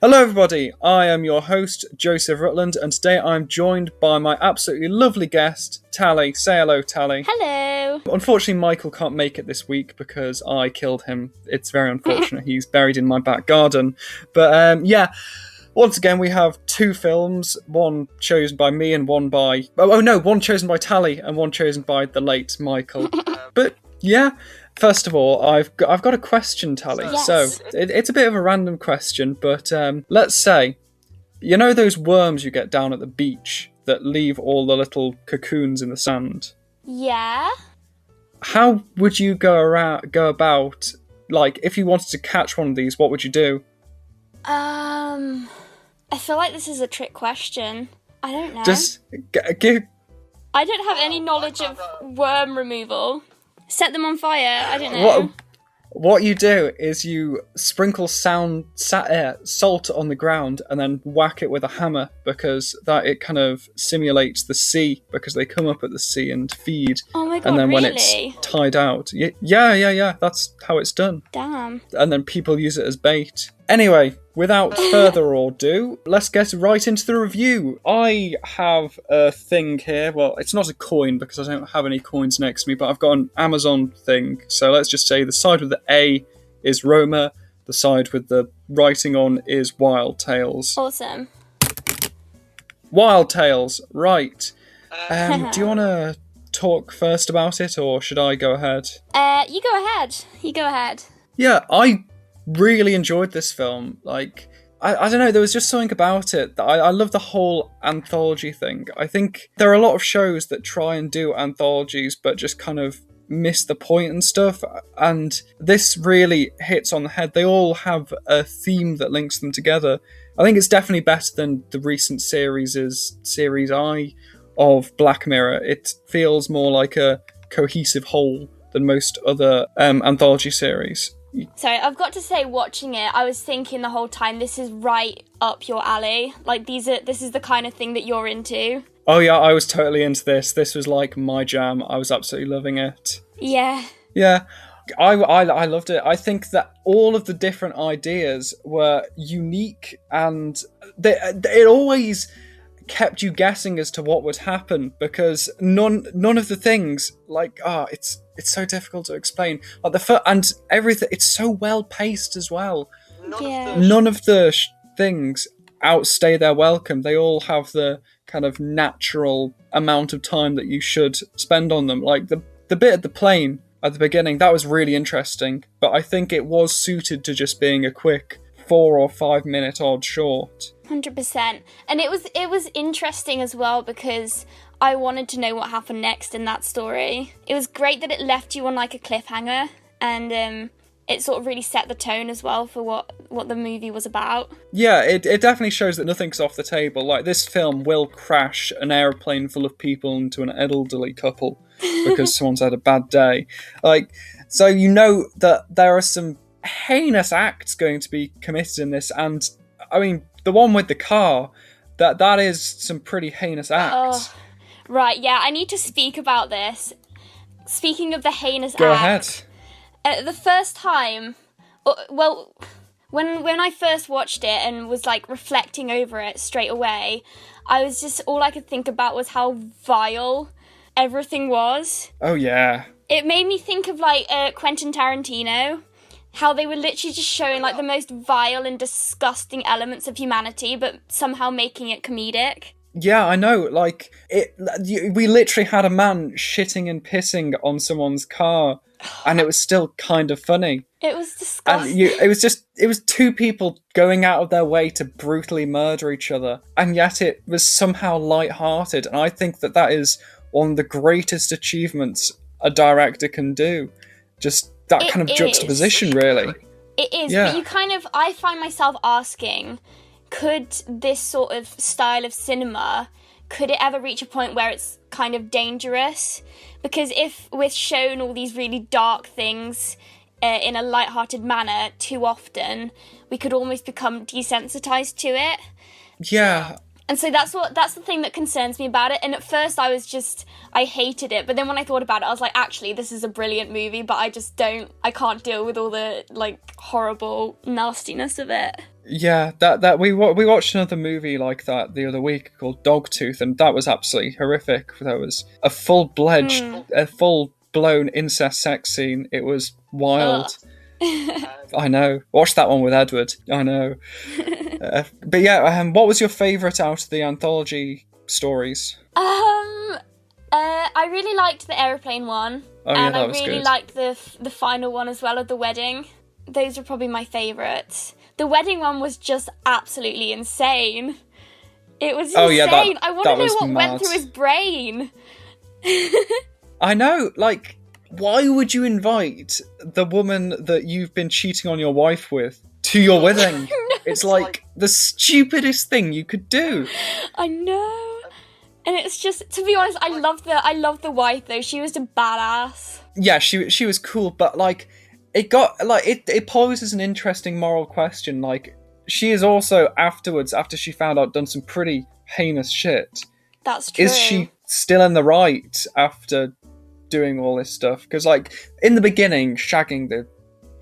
Hello everybody, I am your host, Joseph Rutland, and today I'm joined by my absolutely lovely guest, Tali. Say hello, Tali. Hello. Unfortunately, Michael can't make it this week because I killed him. It's very unfortunate. He's buried in my back garden. But once again, we have two films, one chosen by me and one by... one chosen by Tali and one chosen by the late Michael. But yeah... First of all, I've got a question, Tali. Yes. So, it's a bit of a random question, but let's say, you know those worms you get down at the beach that leave all the little cocoons in the sand? Yeah? How would you go about, like, if you wanted to catch one of these, what would you do? I feel like this is a trick question. I don't know. Just give... I don't have any knowledge of worm removal. Set them on fire, I don't know. What you do is you sprinkle salt on the ground and then whack it with a hammer because that it kind of simulates the sea because they come up at the sea and feed. Oh my god, and then really? when it's tied out. Yeah, that's how it's done. Damn. And then people use it as bait. Anyway, without further ado, let's get right into the review. I have a thing here. Well, it's not a coin because I don't have any coins next to me, but I've got an Amazon thing. So let's just say the side with the A is Roma, the side with the writing on is Wild Tales. Awesome. Wild Tales, right. Do you want to talk first about it, or should I go ahead? You go ahead. Yeah, I really enjoyed this film. Like, I don't know, there was just something about it that I love the whole anthology thing. I think there are a lot of shows that try and do anthologies but just kind of miss the point and stuff, and this really hits on the head. They all have a theme that links them together. I think it's definitely better than the recent Series I of Black Mirror. It feels more like a cohesive whole than most other anthology series. Sorry, I've got to say, watching it, I was thinking the whole time, this is right up your alley. Like, this is the kind of thing that you're into. Oh yeah, I was totally into this. This was like my jam. I was absolutely loving it. Yeah. Yeah, I loved it. I think that all of the different ideas were unique, and it always kept you guessing as to what would happen because none of the things, like, it's so difficult to explain. Like and everything, it's so well paced as well. Yeah. None of the things outstay their welcome. They all have the kind of natural amount of time that you should spend on them. Like the bit at the plane at the beginning, that was really interesting, but I think it was suited to just being a quick 4 or 5 minute odd short. 100%. And it was interesting as well because I wanted to know what happened next in that story. It was great that it left you on like a cliffhanger, and it sort of really set the tone as well for what the movie was about. Yeah, it definitely shows that nothing's off the table. Like, this film will crash an aeroplane full of people into an elderly couple because someone's had a bad day. Like, so you know that there are some heinous acts going to be committed in this, and I mean, the one with the car, that is some pretty heinous acts. Oh, right, yeah, I need to speak about this. Speaking of the heinous Go act, ahead. The first time, well, when I first watched it and was like reflecting over it straight away, I was just, all I could think about was how vile everything was. Oh yeah. It made me think of like Quentin Tarantino. How they were literally just showing like the most vile and disgusting elements of humanity, but somehow making it comedic. Yeah, I know. Like, we literally had a man shitting and pissing on someone's car, and it was still kind of funny. It was disgusting. And it was two people going out of their way to brutally murder each other, and yet it was somehow light-hearted. And I think that is one of the greatest achievements a director can do. Just that kind of juxtaposition, really. It is, yeah. But I find myself asking, could this sort of style of cinema, could it ever reach a point where it's kind of dangerous? Because if we're shown all these really dark things in a light-hearted manner too often, we could almost become desensitized to it. Yeah. And so that's the thing that concerns me about it. And at first I hated it. But then when I thought about it, I was like, actually, this is a brilliant movie, but I can't deal with all the, like, horrible nastiness of it. Yeah, that we watched another movie like that the other week called Dogtooth, and that was absolutely horrific. There was a full blown incest sex scene. It was wild. I know. Watch that one with Edward. I know. But yeah, what was your favourite out of the anthology stories? I really liked the aeroplane one, Oh yeah, and that I was really good. liked the final one as well, of the wedding. Those are probably my favourites. The wedding one was just absolutely insane. It was insane. Oh yeah, I want that to know was what mad. went through his brain. I know, like, why would you invite the woman that you've been cheating on your wife with to your wedding? It's like the stupidest thing you could do. I know. And it's just, to be honest, I love the wife though. She was a badass. Yeah, she was cool, but like it poses an interesting moral question. Like, she is also afterwards, after she found out, done some pretty heinous shit. That's true. Is she still in the right after doing all this stuff? Because like in the beginning, shagging the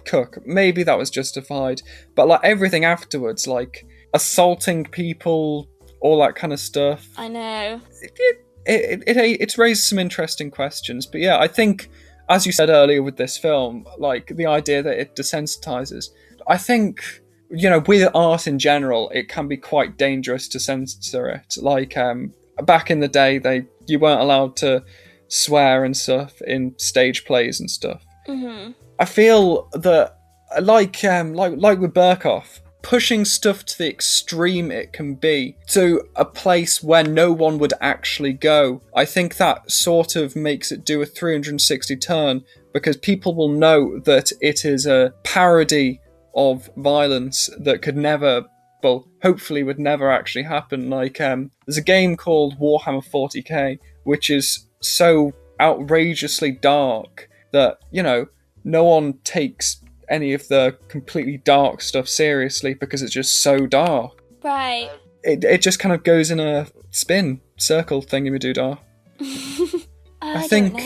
cook, maybe that was justified, but like everything afterwards, like assaulting people, all that kind of stuff, I know. It's raised some interesting questions. But yeah, I think, as you said earlier with this film, like the idea that it desensitizes, I think, you know, with art in general, it can be quite dangerous to censor it. Like back in the day, you weren't allowed to swear and stuff in stage plays and stuff. Mm-hmm. I feel that, like with Burkoff, pushing stuff to the extreme it can be to a place where no one would actually go, I think that sort of makes it do a 360 turn, because people will know that it is a parody of violence that could never, well, hopefully would never actually happen. Like, there's a game called Warhammer 40k, which is so outrageously dark that, you know, no one takes any of the completely dark stuff seriously because it's just so dark. Right. It just kind of goes in a circle thingy-madoodah. I think,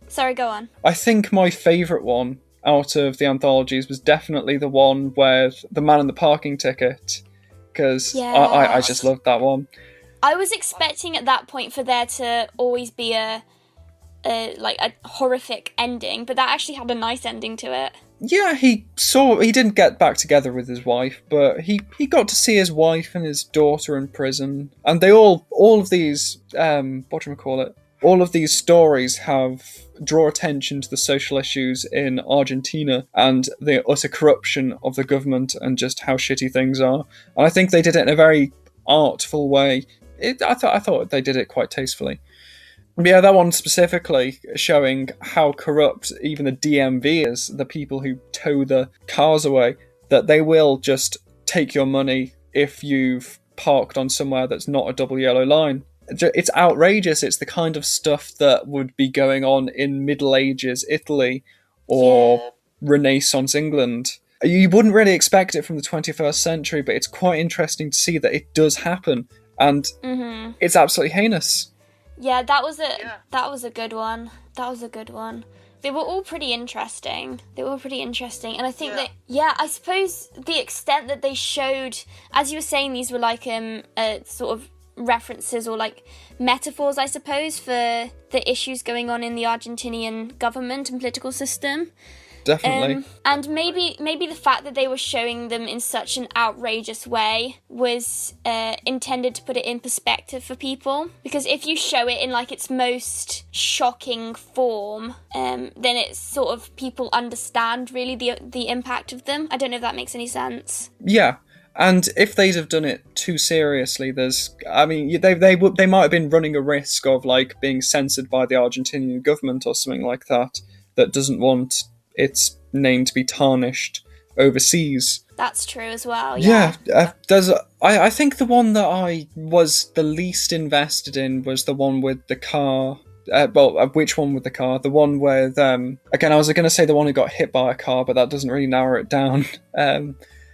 Sorry, go on. I think my favourite one out of the anthologies was definitely the one where the man in the parking ticket, because I just loved that one. I was expecting at that point for there to always be a horrific ending, but that actually had a nice ending to it. Yeah, he didn't get back together with his wife, but he got to see his wife and his daughter in prison, and they all of these all of these stories draw attention to the social issues in Argentina and the utter corruption of the government and just how shitty things are. And I think they did it in a very artful way. I thought they did it quite tastefully. Yeah, that one specifically showing how corrupt even the DMV is, the people who tow the cars away, that they will just take your money if you've parked on somewhere that's not a double yellow line. It's outrageous. It's the kind of stuff that would be going on in Middle Ages Italy or Renaissance England. You wouldn't really expect it from the 21st century, but it's quite interesting to see that it does happen, and it's absolutely heinous. Yeah, that was a good one. That was a good one. They were all pretty interesting. And I think that, I suppose the extent that they showed, as you were saying, these were like sort of references or like metaphors, I suppose, for the issues going on in the Argentinian government and political system. Definitely. And maybe the fact that they were showing them in such an outrageous way was intended to put it in perspective for people. Because if you show it in like its most shocking form, then it's sort of people understand really the impact of them. I don't know if that makes any sense. Yeah. And if they'd have done it too seriously, they might have been running a risk of like being censored by the Argentinian government or something like that doesn't want its name to be tarnished overseas. That's true as well. Yeah. I think the one that I was the least invested in was the one with the car. Which one with the car? The one with again, I was going to say the one who got hit by a car, but that doesn't really narrow it down.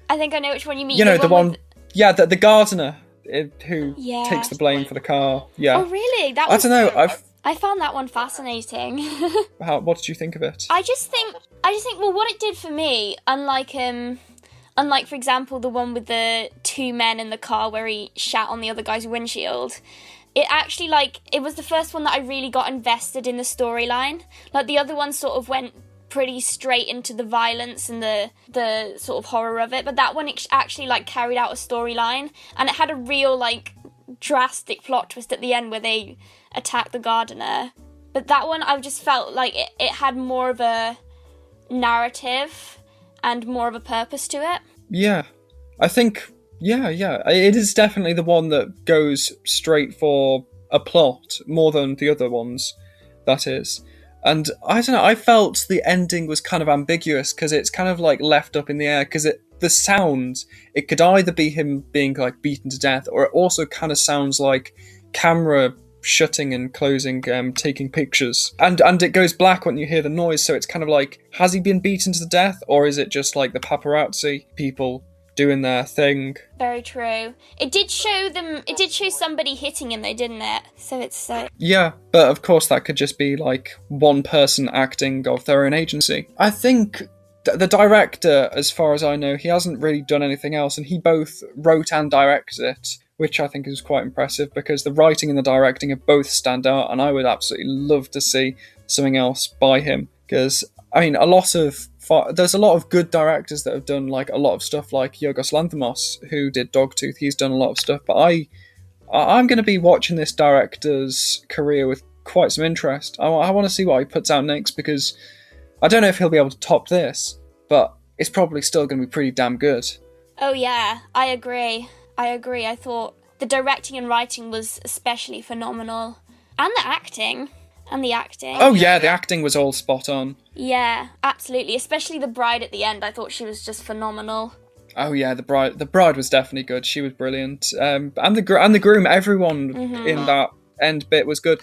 I think I know which one you mean. You know, the one the gardener who takes the blame for the car. Yeah. Oh, really? I don't know. I found that one fascinating. What did you think of it? I just think, well, what it did for me, unlike Unlike, for example, the one with the two men in the car where he shat on the other guy's windshield. It actually, like, it was the first one that I really got invested in the storyline. Like, the other one sort of went pretty straight into the violence and the sort of horror of it, but that one actually, like, carried out a storyline, and it had a real, like, drastic plot twist at the end where they attacked the gardener. But that one, I just felt like it had more of a narrative and more of a purpose to it. Yeah, I think, yeah, it is definitely the one that goes straight for a plot more than the other ones, that is. And I don't know, I felt the ending was kind of ambiguous because it's kind of like left up in the air because the sound, it could either be him being like beaten to death, or it also kind of sounds like camera shutting and closing, taking pictures. And it goes black when you hear the noise, so it's kind of like, has he been beaten to death, or is it just like the paparazzi people doing their thing? Very true. It did show somebody hitting him though, didn't it? So it's Yeah, but of course that could just be like one person acting of their own agency. I think the director, as far as I know, he hasn't really done anything else, and he both wrote and directed it, which I think is quite impressive because the writing and the directing have both stand out, and I would absolutely love to see something else by him, because I mean, there's a lot of good directors that have done like a lot of stuff, like Yorgos Lanthimos, who did Dogtooth. He's done a lot of stuff, but I'm going to be watching this director's career with quite some interest. I want to see what he puts out next, because I don't know if he'll be able to top this, but it's probably still going to be pretty damn good. Oh yeah, I agree. I thought the directing and writing was especially phenomenal. And the acting. Oh yeah, the acting was all spot on. Yeah, absolutely. Especially the bride at the end. I thought she was just phenomenal. Oh yeah, the bride was definitely good. She was brilliant. And the groom, everyone in that end bit was good.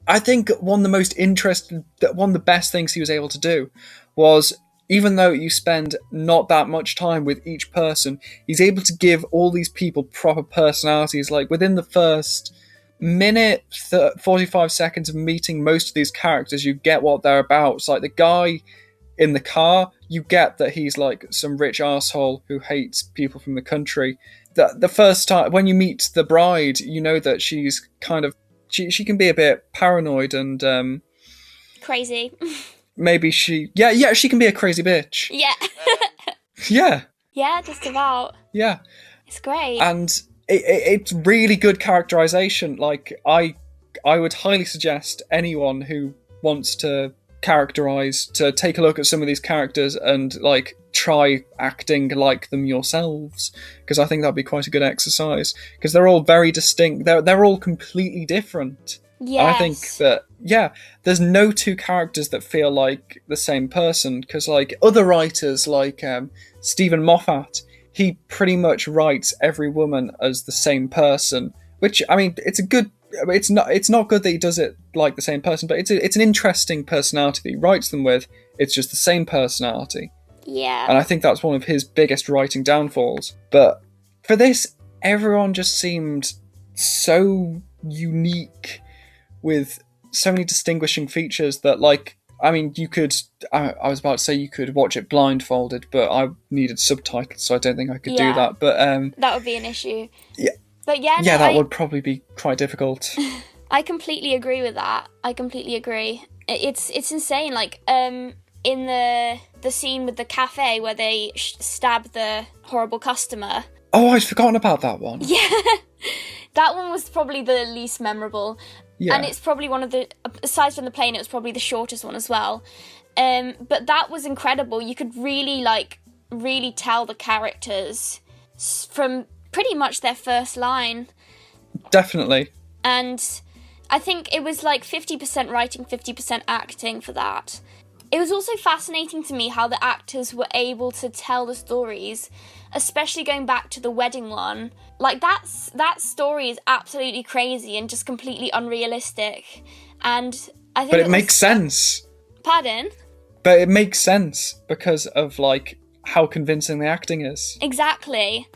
I think one of the best things he was able to do was, even though you spend not that much time with each person, he's able to give all these people proper personalities. Like, within the first minute, 45 seconds of meeting most of these characters, you get what they're about. It's like the guy in the car, you get that he's like some rich arsehole who hates people from the country. The first time, when you meet the bride, you know that she's kind of, she can be a bit paranoid and... crazy. Maybe she can be a crazy bitch. Yeah. Yeah. Yeah, just about. Yeah. It's great. And it's really good characterization. Like, I would highly suggest anyone who wants to characterize to take a look at some of these characters and like try acting like them yourselves, because I think that'd be quite a good exercise, because they're all very distinct. They're all completely different. Yes. And I think that, there's no two characters that feel like the same person, because like other writers like Stephen Moffat, he pretty much writes every woman as the same person, which, I mean, it's not good that he does it like the same person, but it's an interesting personality that he writes them with. It's just the same personality. Yeah. And I think that's one of his biggest writing downfalls. But for this, everyone just seemed so unique, with so many distinguishing features that, like, I mean, I was about to say you could watch it blindfolded, but I needed subtitles, so I don't think I could do that. But that would be an issue. Yeah. But yeah, that would probably be quite difficult. I completely agree with that. I completely agree. It's insane. Like, in the scene with the cafe where they stab the horrible customer. Oh, I'd forgotten about that one. Yeah. That one was probably the least memorable. Yeah. And it's probably one of the, aside from the plane, it was probably the shortest one as well. But that was incredible. You could really tell the characters from pretty much their first line. Definitely. And I think it was like 50% writing, 50% acting for that. It was also fascinating to me how the actors were able to tell the stories, especially going back to the wedding one. Like, that story is absolutely crazy and just completely unrealistic. And I think... But it makes sense. Pardon? But it makes sense because of, like, how convincing the acting is. Exactly.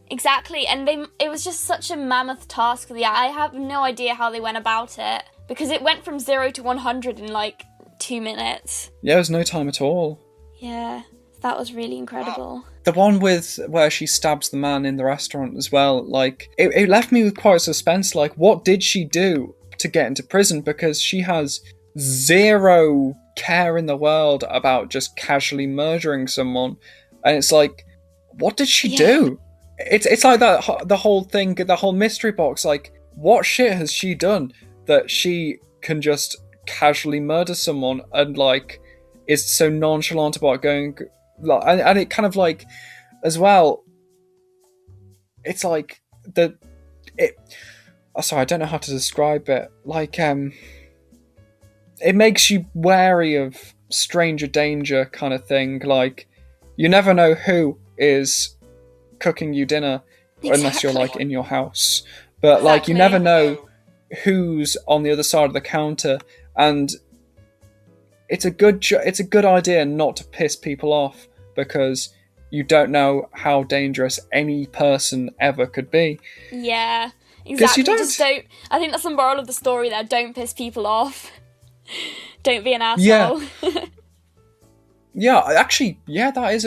And it was just such a mammoth task. I have no idea how they went about it, because it went from 0 to 100 in, like, 2 minutes. Yeah, it was no time at all. Yeah. That was really incredible. The one where she stabs the man in the restaurant as well, like, it left me with quite a suspense. Like, what did she do to get into prison? Because she has zero care in the world about just casually murdering someone. And it's like, what did she do? It's like that, the whole thing, the whole mystery box. Like, what shit has she done that she can just casually murder someone and, like, is so nonchalant about going... And it kind of, like, as well, it's like sorry, I don't know how to describe it. Like, it makes you wary of stranger danger kind of thing. Like, you never know who is cooking you dinner unless you're, like, in your house. But like, you never know who's on the other side of the counter, and it's a good idea not to piss people off, because you don't know how dangerous any person ever could be. Yeah, exactly. You don't... Just don't. I think that's the moral of the story there. Don't piss people off. Don't be an asshole. Yeah. Yeah, actually, yeah, that is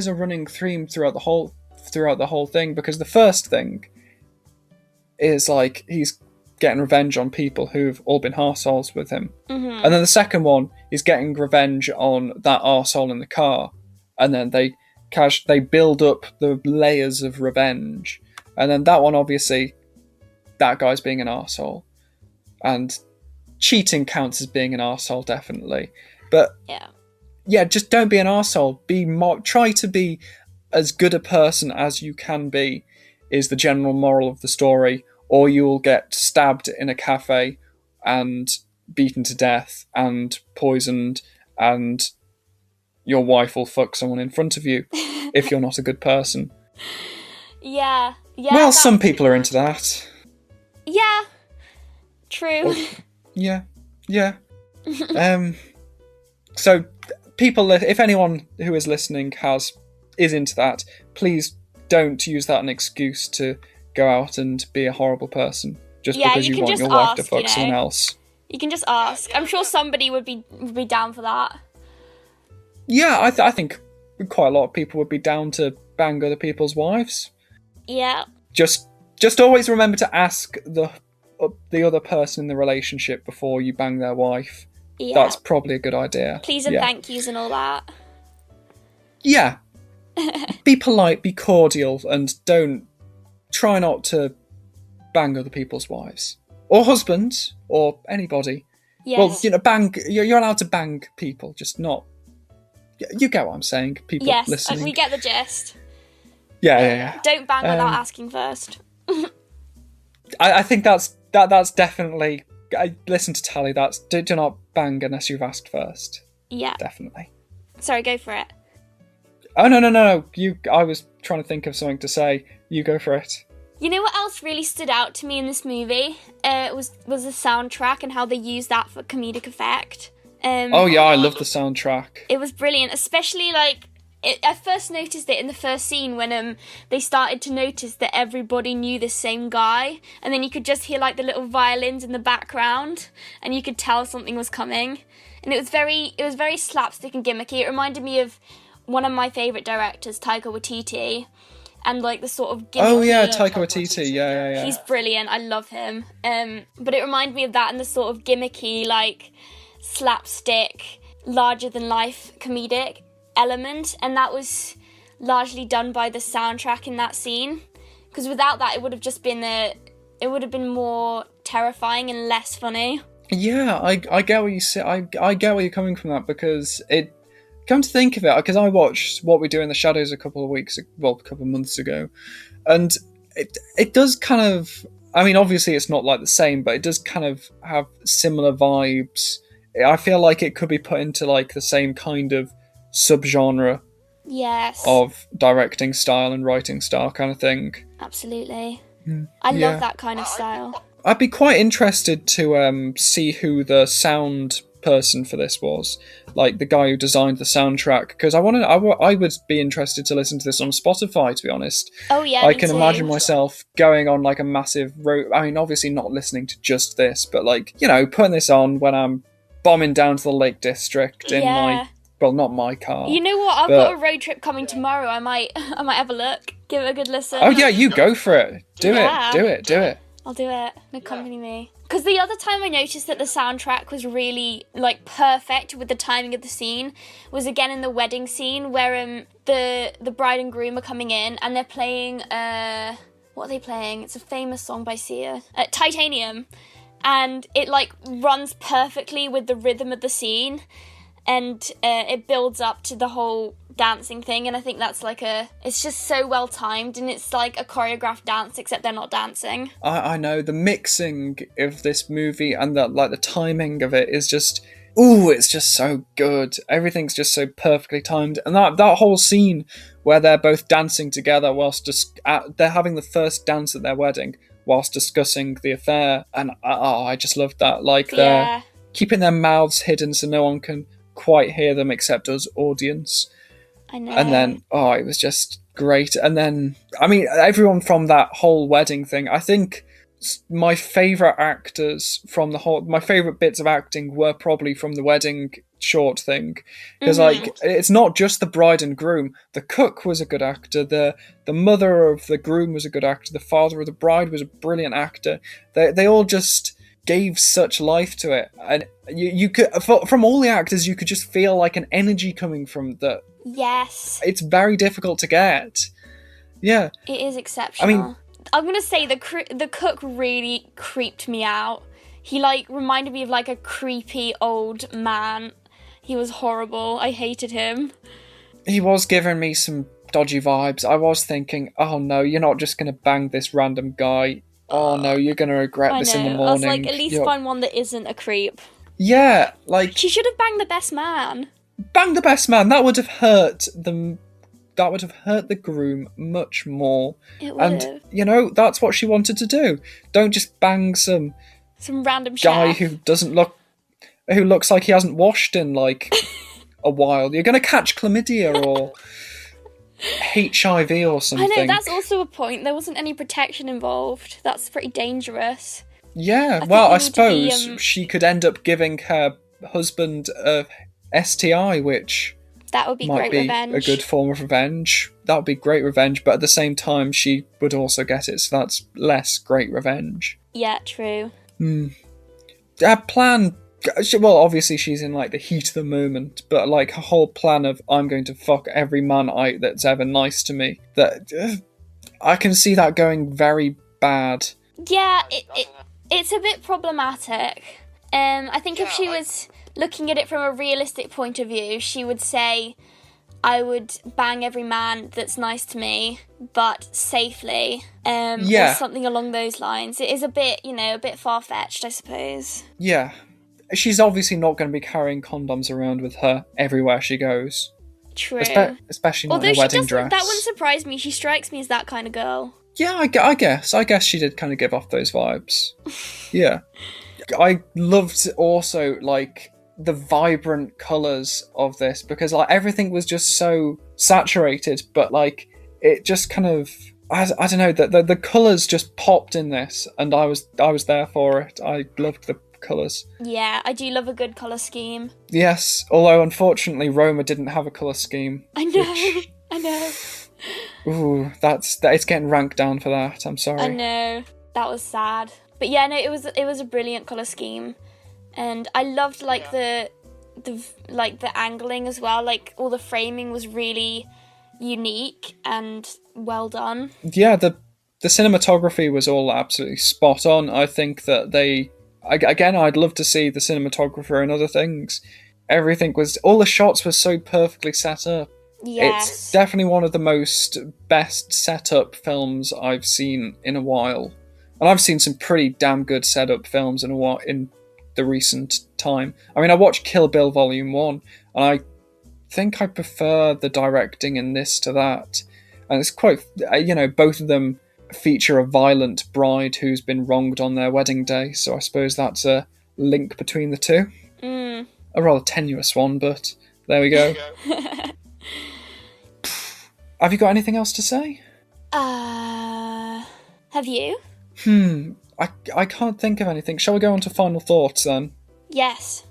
a running theme throughout the whole thing, because the first thing is, like, he's getting revenge on people who've all been arseholes with him. Mm-hmm. And then the second one is getting revenge on that arsehole in the car. And then they build up the layers of revenge. And then that one, obviously, that guy's being an arsehole. And cheating counts as being an arsehole, definitely. But yeah, just don't be an arsehole. Try to be as good a person as you can be, is the general moral of the story, or you'll get stabbed in a cafe and beaten to death and poisoned, and your wife will fuck someone in front of you if you're not a good person. Yeah. Well, some people are into that. Yeah. True. Yeah. So, people, if anyone who is listening is into that, please don't use that as an excuse to go out and be a horrible person just because you want your wife to fuck someone else. You can just ask. I'm sure somebody would be down for that. Yeah, I think quite a lot of people would be down to bang other people's wives. Yeah. Just always remember to ask the other person in the relationship before you bang their wife. Yeah. That's probably a good idea. Please and thank yous and all that. Yeah. Be polite, be cordial, and try not to bang other people's wives. Or husbands, or anybody. Yes. Well, bang, you're allowed to bang people, just not... You get what I'm saying, people listening. Yes, we get the gist. Yeah. Don't bang without asking first. I think that's definitely... listen to Tali, do not bang unless you've asked first. Yeah. Definitely. Sorry, go for it. Oh, no. I was trying to think of something to say. You go for it. You know what else really stood out to me in this movie? Was the soundtrack and how they used that for comedic effect. I love the soundtrack. It was brilliant, especially I first noticed it in the first scene when they started to notice that everybody knew the same guy, and then you could just hear the little violins in the background, and you could tell something was coming, and it was very slapstick and gimmicky. It reminded me of one of my favourite directors, Taika Waititi, and the sort of gimmicky... Oh yeah, Taika Waititi, yeah. He's brilliant, I love him. But it reminded me of that and the sort of gimmicky, slapstick, larger-than-life comedic element, and that was largely done by the soundtrack in that scene, because without that it would have been more terrifying and less funny. Yeah, I get what you say. I get where you're coming from that, because it... Come to think of it, because I watched What We Do in the Shadows a couple of months ago, and it does kind of... I mean, obviously it's not the same, but it does kind of have similar vibes. I feel like it could be put into the same kind of subgenre of directing style and writing style kind of thing. Absolutely. I love that kind of style. I'd be quite interested to see who the sound person for this was, the guy who designed the soundtrack, because I would be interested to listen to this on Spotify, to be honest. Oh yeah, I can imagine myself going on a massive road. I mean, obviously not listening to just this, but putting this on when I'm bombing down to the Lake District in my Well, not my car. You know what? I've got a road trip coming tomorrow. I might have a look. Give it a good listen. Oh yeah, you go for it. Do it. I'll do it. Accompany me. Because the other time I noticed that the soundtrack was really, like, perfect with the timing of the scene was, again, in the wedding scene where the bride and groom are coming in and they're playing, what are they playing? It's a famous song by Sia. Titanium. And it, like, runs perfectly with the rhythm of the scene. And it builds up to the whole dancing thing, and I think that's like it's just so well timed, and it's like a choreographed dance, except they're not dancing. I know, the mixing of this movie and the timing of it is just, it's just so good. Everything's just so perfectly timed, and that whole scene where they're both dancing together whilst they're having the first dance at their wedding whilst discussing the affair, and I just loved that. Like, they're keeping their mouths hidden so no one can quite hear them except us audience. I know. And then it was just great. And then I mean, everyone from that whole wedding thing, I think my favourite actors from my favourite bits of acting were probably from the wedding short thing, because like, it's not just the bride and groom. The cook was a good actor, the mother of the groom was a good actor, the father of the bride was a brilliant actor. They all just gave such life to it, and you could, from all the actors, you could just feel like an energy coming from that. Yes, it's very difficult to get. Yeah, it is exceptional. I mean, I'm gonna say the cook really creeped me out. He like reminded me of like a creepy old man. He was horrible. I hated him. He was giving me some dodgy vibes. I was thinking, oh no, you're not just gonna bang this random guy. Oh no, you're going to regret this in the morning. I was like, at least find one that isn't a creep. Yeah, like... She should have banged the best man. Bang the best man. That would have hurt them. That would have hurt the groom much more. It would have. You know, that's what she wanted to do. Don't just bang some random guy chef who looks like he hasn't washed in like a while. You're going to catch chlamydia or HIV or something. I know, that's also a point. There wasn't any protection involved. That's pretty dangerous. Yeah, I suppose she could end up giving her husband a STI, which that would be might be revenge. A good form of revenge. That would be great revenge, but at the same time, she would also get it, so that's less great revenge. Yeah, true. Her plan... Well, obviously she's in like the heat of the moment, but like her whole plan of I'm going to fuck every man that's ever nice to me, that I can see that going very bad. Yeah, it's a bit problematic. I think if she was looking at it from a realistic point of view, she would say, I would bang every man that's nice to me, but safely, or something along those lines. It is a bit, a bit far-fetched, I suppose. Yeah. She's obviously not going to be carrying condoms around with her everywhere she goes. True. Especially not in a wedding dress. That wouldn't surprise me. She strikes me as that kind of girl. Yeah, I guess she did kind of give off those vibes. Yeah. I loved also, like, the vibrant colours of this, because, like, everything was just so saturated, but, like, it just kind of... I don't know, the colours just popped in this, and I was there for it. I loved the colours. Yeah, I do love a good colour scheme. Yes, although unfortunately Roma didn't have a colour scheme. I know, I know. Ooh, it's getting ranked down for that. I'm sorry. I know, that was sad. But yeah, no, it was a brilliant colour scheme, and I loved like the angling as well. Like all the framing was really unique and well done. Yeah, the cinematography was all absolutely spot on. I think that I'd love to see the cinematographer and other things. All the shots were so perfectly set up. Yes. It's definitely one of the best set up films I've seen in a while. And I've seen some pretty damn good set up films in the recent time. I mean, I watched Kill Bill Volume 1, and I think I prefer the directing in this to that. And it's quite, both of them feature a violent bride who's been wronged on their wedding day, so I suppose that's a link between the two. A rather tenuous one, but there we go. Have you got anything else to say? Have you? I can't think of anything. Shall we go on to final thoughts then? Yes.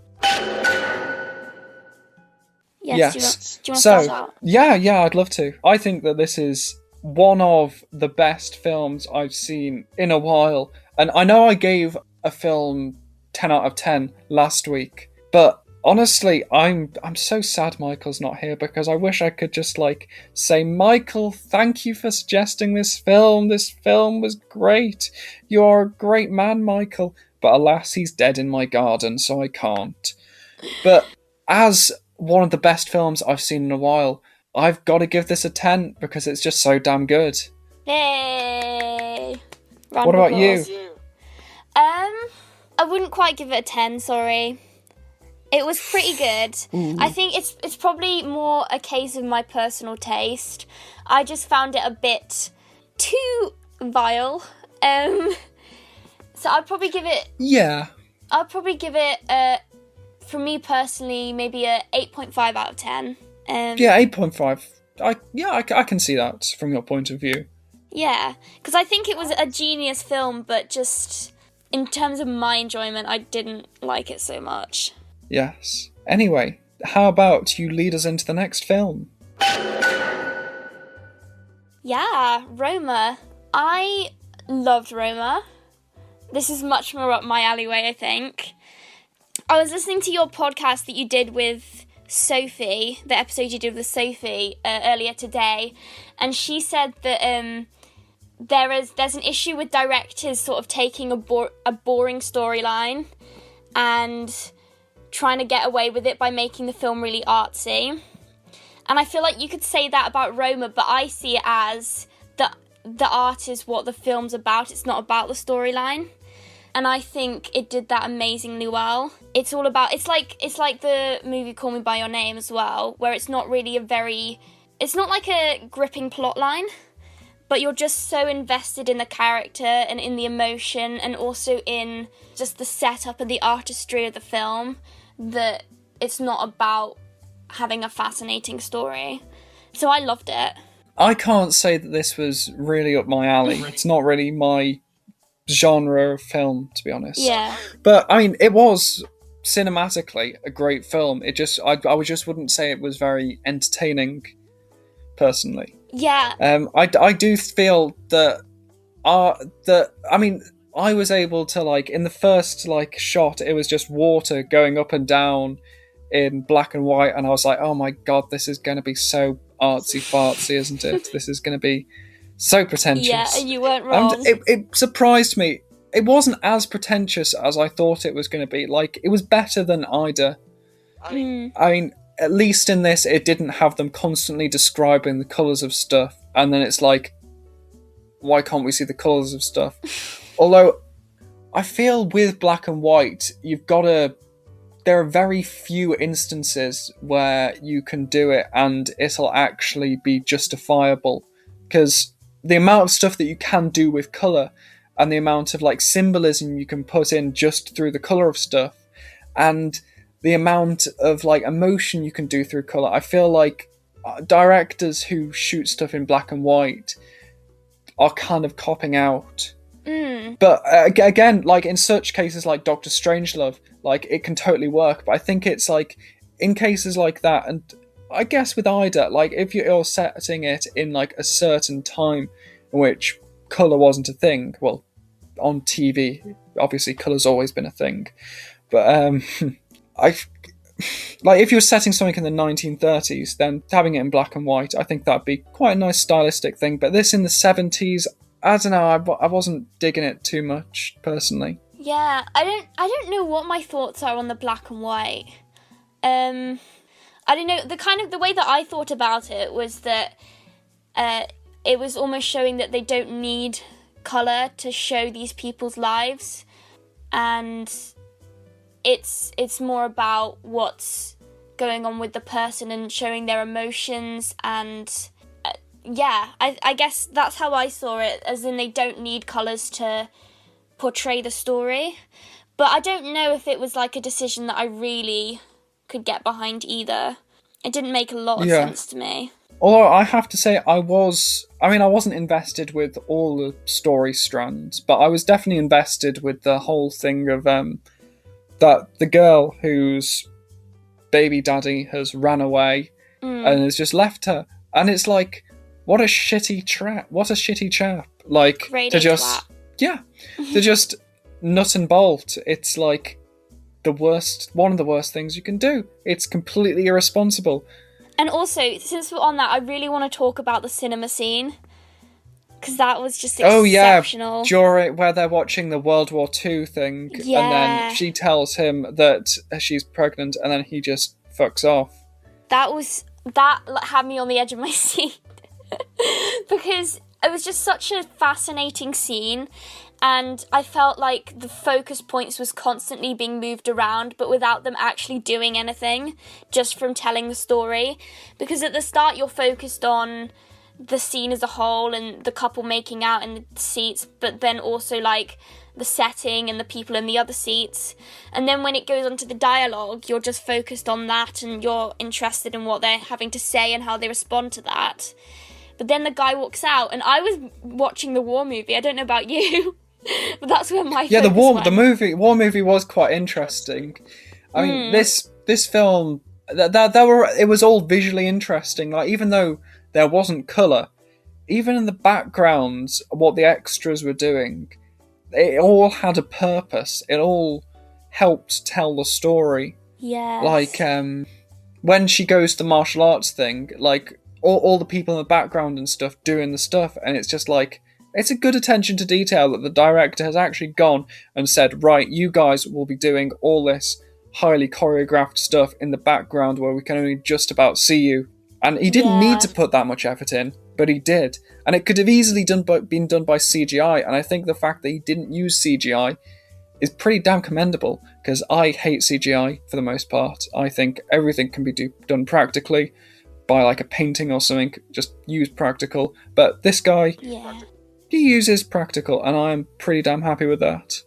Yes. Yes. Do you want to start out? Yeah, I'd love to. I think that this is one of the best films I've seen in a while. And I know I gave a film 10 out of 10 last week, but honestly, I'm so sad Michael's not here, because I wish I could just say, Michael, thank you for suggesting this film. This film was great. You're a great man, Michael. But alas, he's dead in my garden, so I can't. But as one of the best films I've seen in a while, I've got to give this a 10 because it's just so damn good. Yay! What about you? I wouldn't quite give it a 10, sorry. It was pretty good. Ooh. I think it's probably more a case of my personal taste. I just found it a bit too vile. So I'd probably give it... Yeah. I'd probably give it, for me personally, maybe a 8.5 out of 10. Yeah, 8.5. I can see that from your point of view. Yeah, because I think it was a genius film, but just in terms of my enjoyment, I didn't like it so much. Yes. Anyway, how about you lead us into the next film? Yeah, Roma. I loved Roma. This is much more up my alleyway, I think. I was listening to your podcast that you did with Sophie, the episode you did with Sophie earlier today, and she said that there's an issue with directors sort of taking a boring storyline and trying to get away with it by making the film really artsy. And I feel like you could say that about Roma, but I see it as the art is what the film's about. It's not about the storyline. And I think it did that amazingly well. It's all about... It's like the movie Call Me By Your Name as well, where it's not really it's not like a gripping plotline, but you're just so invested in the character and in the emotion and also in just the setup and the artistry of the film that it's not about having a fascinating story. So I loved it. I can't say that this was really up my alley. It's not really my genre of film, to be honest. Yeah. But, I mean, it was cinematically a great film. It just... I just wouldn't say it was very entertaining, personally. Yeah. I do feel that... I mean, I was able to, in the first, shot, it was just water going up and down in black and white, and I was like, oh my god, this is going to be so artsy-fartsy, isn't it? This is going to be so pretentious. Yeah, you weren't wrong. And it surprised me. It wasn't as pretentious as I thought it was going to be. It was better than Ida. I mean, at least in this, it didn't have them constantly describing the colours of stuff, and then it's like, why can't we see the colours of stuff? Although, I feel with black and white, there are very few instances where you can do it and it'll actually be justifiable. Because the amount of stuff that you can do with colour and the amount of symbolism you can put in just through the colour of stuff and the amount of emotion you can do through colour, I feel like directors who shoot stuff in black and white are kind of copping out. But again, in such cases like Doctor Strangelove, it can totally work. But I think it's in cases like that, and I guess with Ida, if you're setting it in a certain time in which colour wasn't a thing, well, on TV, obviously colour's always been a thing. But if you were setting something in the 1930s, then having it in black and white, I think that'd be quite a nice stylistic thing. But this in the 70s, I don't know, I wasn't digging it too much, personally. Yeah, I don't know what my thoughts are on the black and white. I don't know, the way that I thought about it was that it was almost showing that they don't need colour to show these people's lives. And it's more about what's going on with the person and showing their emotions and... yeah, I guess that's how I saw it, as in they don't need colours to portray the story. But I don't know if it was a decision that I really could get behind either. It didn't make a lot of sense to me. Although I have to say I wasn't invested with all the story strands, but I was definitely invested with the whole thing of that the girl who's baby daddy has ran away and has just left her. And it's like, what a shitty chap. Like, Great to just, to just nut and bolt. It's like one of the worst things you can do. It's completely irresponsible. And also, since we're on that, I really want to talk about the cinema scene. Because that was just exceptional. During where they're watching the World War II thing, and then she tells him that she's pregnant, and then he just fucks off. That had me on the edge of my seat. Because it was just such a fascinating scene, and I felt like the focus points was constantly being moved around, but without them actually doing anything, just from telling the story. Because at the start you're focused on the scene as a whole and the couple making out in the seats, but then also like the setting and the people in the other seats. And then when it goes on to the dialogue, you're just focused on that and you're interested in what they're having to say and how they respond to that. But then the guy walks out, and I was watching the war movie. I don't know about you, but that's where my the war movie was quite interesting. I mean, this film, it was all visually interesting. Like, even though there wasn't colour, even in the backgrounds, what the extras were doing, it all had a purpose. It all helped tell the story. Yes. Like, when she goes to the martial arts thing, like, all the people in the background and stuff doing the stuff, and it's just like, it's a good attention to detail that the director has actually gone and said, right, you guys will be doing all this highly choreographed stuff in the background where we can only just about see you. And he didn't need to put that much effort in, but he did. And it could have easily been done by CGI, and I think the fact that he didn't use CGI is pretty damn commendable, because I hate CGI for the most part. I think everything can be done practically by like a painting or something, just use practical. But this guy, he uses practical, and I'm pretty damn happy with that.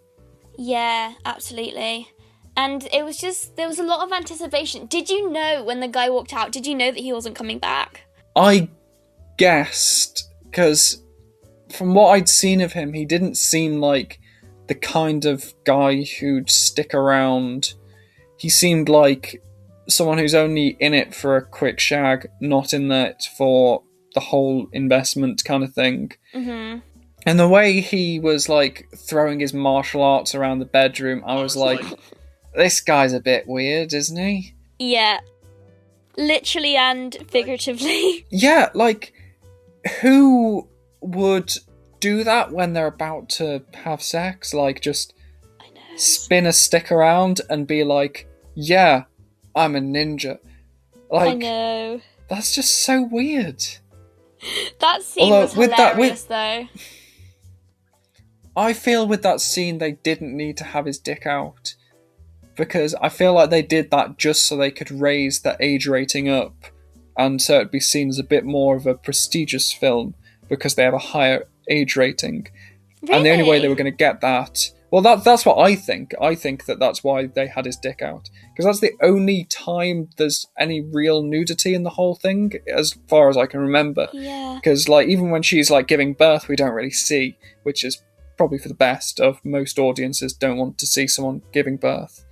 Yeah, absolutely. And it was just, there was a lot of anticipation. Did you know when the guy walked out, did you know that he wasn't coming back? I guessed, because from what I'd seen of him, he didn't seem like the kind of guy who'd stick around. He seemed like someone who's only in it for a quick shag, not in it for the whole investment kind of thing. Mm-hmm. And the way he was like throwing his martial arts around the bedroom, I was like, this guy's a bit weird, isn't he? Yeah. Literally and figuratively. Yeah, like, who would do that when they're about to have sex? Like, just spin a stick around and be like, yeah, I'm a ninja. Like, I know. That's just so weird. That scene was hilarious, though. I feel with that scene they didn't need to have his dick out, because I feel like they did that just so they could raise the age rating up, and so it'd be seen as a bit more of a prestigious film because they have a higher age rating. Really? And the only way they were going to get that... Well, that's what I think. I think that's why they had his dick out. Because that's the only time there's any real nudity in the whole thing, as far as I can remember. Yeah. Because, like, even when she's, like, giving birth, we don't really see, which is probably for the best of most audiences don't want to see someone giving birth.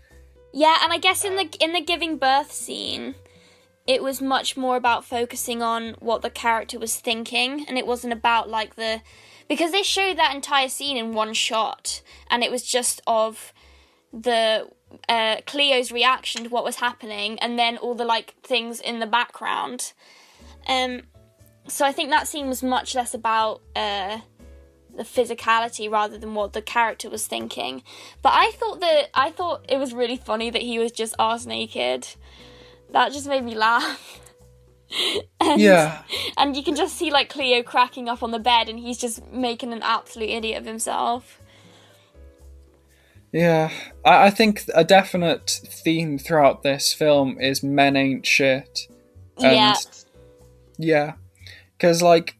Yeah, and I guess in the giving birth scene, it was much more about focusing on what the character was thinking, and it wasn't about, like, because they showed that entire scene in one shot, and it was just of the Cleo's reaction to what was happening, and then all the like things in the background. So I think that scene was much less about the physicality rather than what the character was thinking. But I thought it was really funny that he was just arse naked. That just made me laugh. And you can just see like Cleo cracking up on the bed, and he's just making an absolute idiot of himself. Yeah, I think a definite theme throughout this film is men ain't shit. And yeah, because like,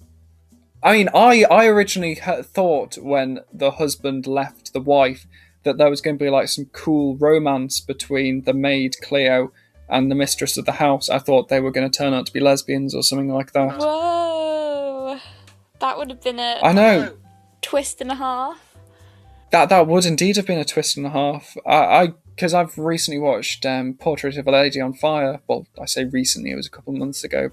I mean, I originally thought when the husband left the wife that there was going to be like some cool romance between the maid Cleo and the mistress of the house. I thought they were going to turn out to be lesbians or something like that. Whoa, that would have been a twist and a half. That would indeed have been a twist and a half. I because I've recently watched Portrait of a Lady on Fire. Well, I say recently, it was a couple of months ago,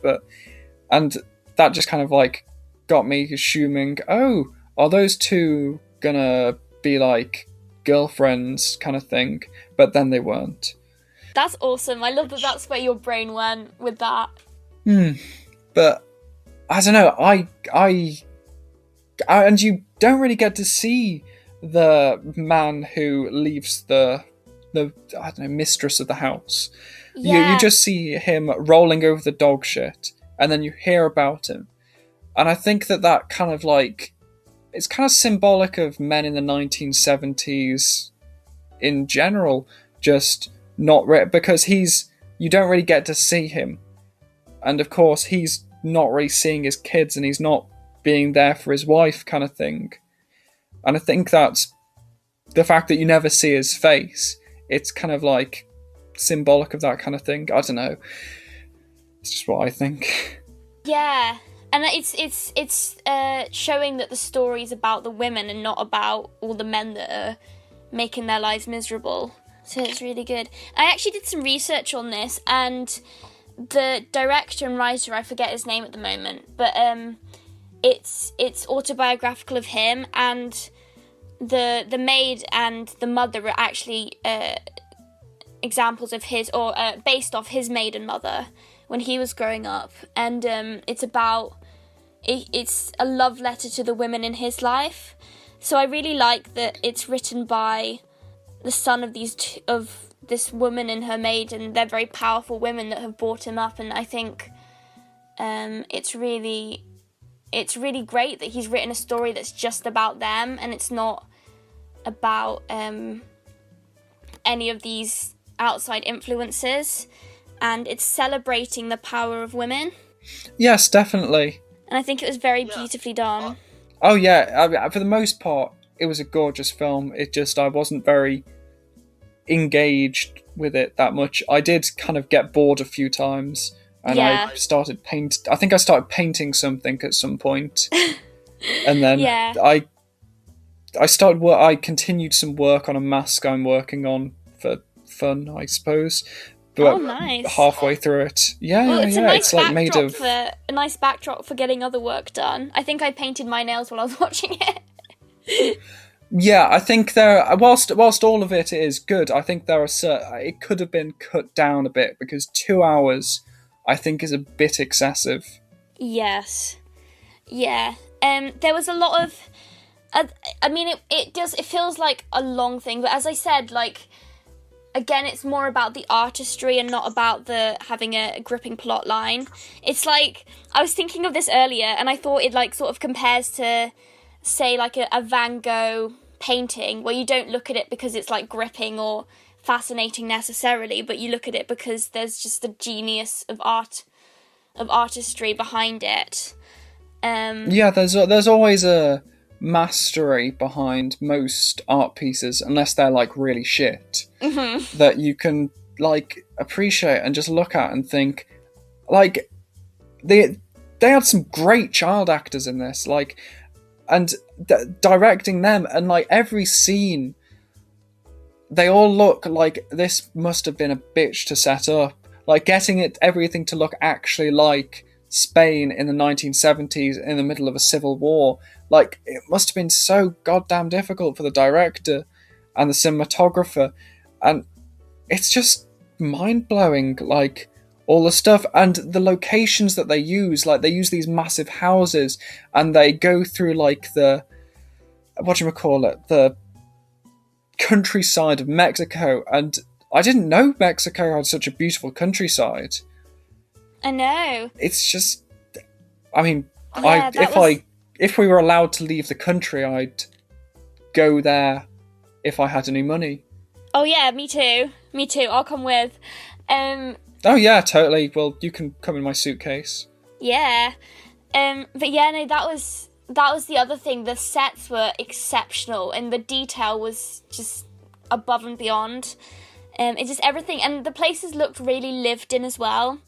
and that just kind of like got me assuming, oh, are those two gonna be like girlfriends kind of thing? But then they weren't. That's awesome. I love that that's where your brain went with that. But I don't know. I and you don't really get to see the man who leaves the I don't know, mistress of the house. Yeah. You just see him rolling over the dog shit, and then you hear about him. And I think that kind of like, it's kind of symbolic of men in the 1970s in general, just not because you don't really get to see him. And of course, he's not really seeing his kids, and he's not being there for his wife kind of thing. And I think that's the fact that you never see his face. It's kind of like symbolic of that kind of thing. I don't know. It's just what I think. Yeah. And it's showing that the story's about the women and not about all the men that are making their lives miserable. So it's really good. I actually did some research on this, and the director and writer, I forget his name at the moment, but it's autobiographical of him, and the maid and the mother are actually examples of his, or based off his maid and mother when he was growing up, and it's a love letter to the women in his life. So I really like that it's written by the son of this woman and her maid, and they're very powerful women that have brought him up. And I think it's really great that he's written a story that's just about them, and it's not about any of these outside influences, and it's celebrating the power of women. Yes, definitely. And I think it was very beautifully done. Oh yeah, I mean, for the most part, it was a gorgeous film. I wasn't very engaged with it that much. I did kind of get bored a few times, and I started painting something at some point, and then I continued some work on a mask I'm working on for fun, I suppose. But nice. Halfway through it, it's like made of a nice backdrop for getting other work done. I think I painted my nails while I was watching it. Yeah, I think whilst all of it is good, I think it could have been cut down a bit, because 2 hours, I think, is a bit excessive. Yes. Yeah. There was a lot of, I mean, it feels like a long thing, but as I said, like, again, it's more about the artistry and not about having a gripping plot line. It's like, I was thinking of this earlier, and I thought it like sort of compares to, say, like a Van Gogh painting, where you don't look at it because it's like gripping or fascinating necessarily, but you look at it because there's just a genius of artistry behind it. There's always a mastery behind most art pieces, unless they're like really shit, that you can like appreciate and just look at and think, like, they had some great child actors in this, like, and directing them, and like every scene, they all look like this must have been a bitch to set up, like getting everything to look actually like Spain in the 1970s in the middle of a civil war. Like, it must have been so goddamn difficult for the director and the cinematographer, and it's just mind-blowing, like, all the stuff and the locations that they use. Like, they use these massive houses, and they go through like the countryside of Mexico, and I didn't know Mexico had such a beautiful countryside. I know. It's just, I mean, if we were allowed to leave the country, I'd go there if I had any money. Oh yeah, me too. I'll come with. Oh yeah, totally. Well, you can come in my suitcase. Yeah. But yeah, no, that was the other thing. The sets were exceptional, and the detail was just above and beyond. It's just everything, and the places looked really lived in as well.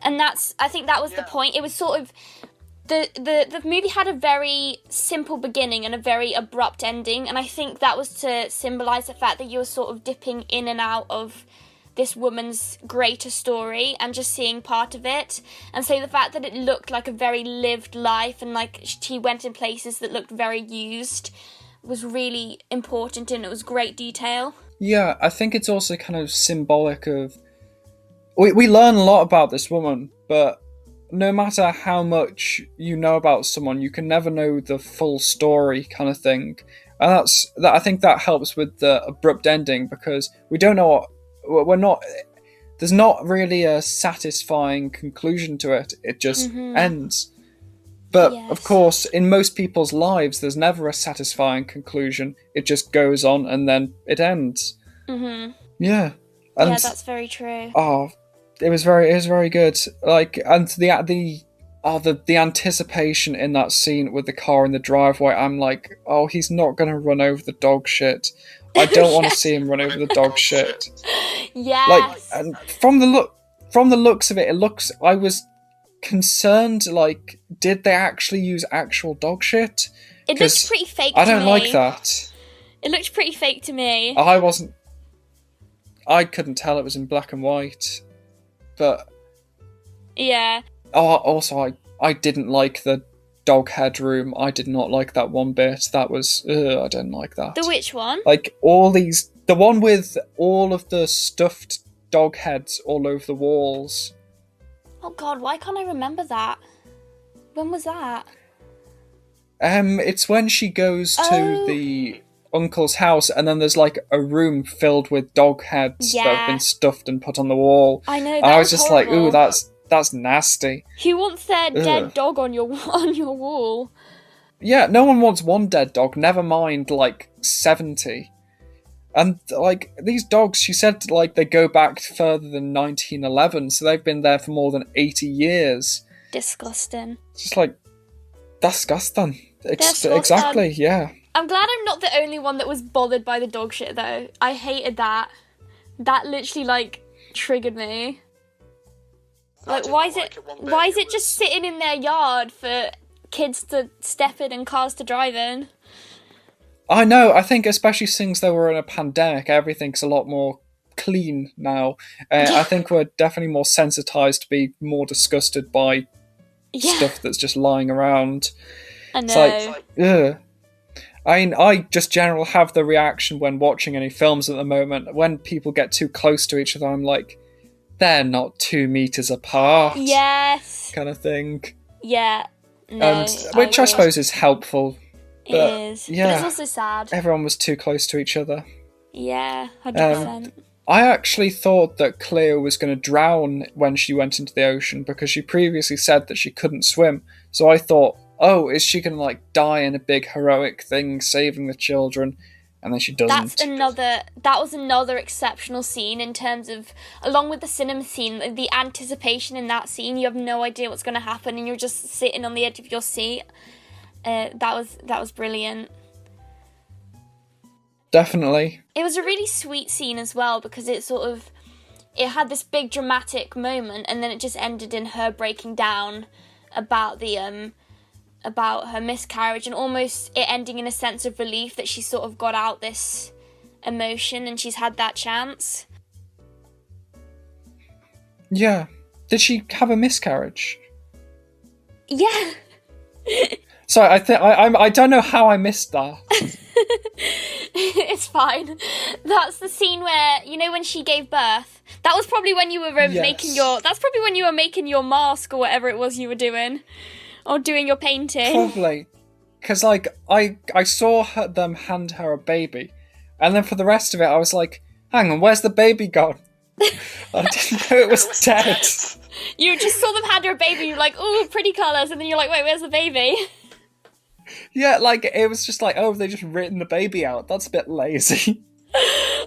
And I think that was the point. It was sort of, The movie had a very simple beginning and a very abrupt ending, and I think that was to symbolise the fact that you were sort of dipping in and out of this woman's greater story and just seeing part of it. And so the fact that it looked like a very lived life and like she went in places that looked very used was really important, and it was great detail. Yeah, I think it's also kind of symbolic of... We learn a lot about this woman, but no matter how much you know about someone, you can never know the full story kind of thing. And I think that helps with the abrupt ending, because we don't know there's not really a satisfying conclusion to it. It just ends. But Yes. of course, in most people's lives, there's never a satisfying conclusion. It just goes on and then it ends. Mm-hmm. Yeah. Yeah, that's very true. Oh, it was very good. Like, and the anticipation in that scene with the car in the driveway. I'm like, oh, he's not gonna run over the dog shit. I don't want to see him run over the dog shit. Yes. Like, and from the looks of it, I was concerned. Like, did they actually use actual dog shit? It looked pretty fake. I don't to me. like that. It looked pretty fake to me. I couldn't tell it was in black and white. But yeah. oh, also I didn't like the dog headroom. I did not like that one bit. That was I didn't like that. The which one? Like the one with all of the stuffed dog heads all over the walls. Oh God, why can't I remember that? When was that? It's when she goes to the uncle's house, and then there's like a room filled with dog heads that have been stuffed and put on the wall. I know. And I was just horrible. like, ooh, that's nasty. Who wants their dead dog on your wall? Yeah, no one wants one dead dog. Never mind like 70. And like these dogs, she said, like they go back further than 1911, so they've been there for more than 80 years. Disgusting. It's just like disgusting. Exactly. Yeah. I'm glad I'm not the only one that was bothered by the dog shit, though. I hated that. That literally, like, triggered me. Like, why is it just sitting in their yard for kids to step in and cars to drive in? I know. I think especially since they were in a pandemic, everything's a lot more clean now. I think we're definitely more sensitized to be more disgusted by stuff that's just lying around. I know. It's like, ugh. I mean, I just generally have the reaction when watching any films at the moment. When people get too close to each other, I'm like, they're not 2 meters apart. Yes. Kind of thing. Yeah. No. Which I suppose is helpful. It is. Yeah. But it's also sad. Everyone was too close to each other. Yeah, 100%. I actually thought that Cleo was going to drown when she went into the ocean, because she previously said that she couldn't swim. So I thought, oh, is she going to like die in a big heroic thing, saving the children? And then she doesn't. That was another exceptional scene in terms of, along with the cinema scene, the anticipation in that scene. You have no idea what's going to happen, and you're just sitting on the edge of your seat. That was brilliant. Definitely. It was a really sweet scene as well, because it had this big dramatic moment, and then it just ended in her breaking down about her miscarriage, and almost it ending in a sense of relief that she sort of got out this emotion and she's had that chance. Yeah. Did she have a miscarriage? Yeah. So I don't know how I missed that. It's fine. That's the scene where, you know, when she gave birth. That was probably when you were making your mask or whatever it was you were doing, or doing your painting. Probably, because like I saw them hand her a baby, and then for the rest of it I was like, hang on, where's the baby gone? I didn't know it was dead. You just saw them hand her a baby. You're like, ooh, pretty colours, and then you're like, wait, where's the baby? Yeah, like, it was just like, oh, they just written the baby out. That's a bit lazy.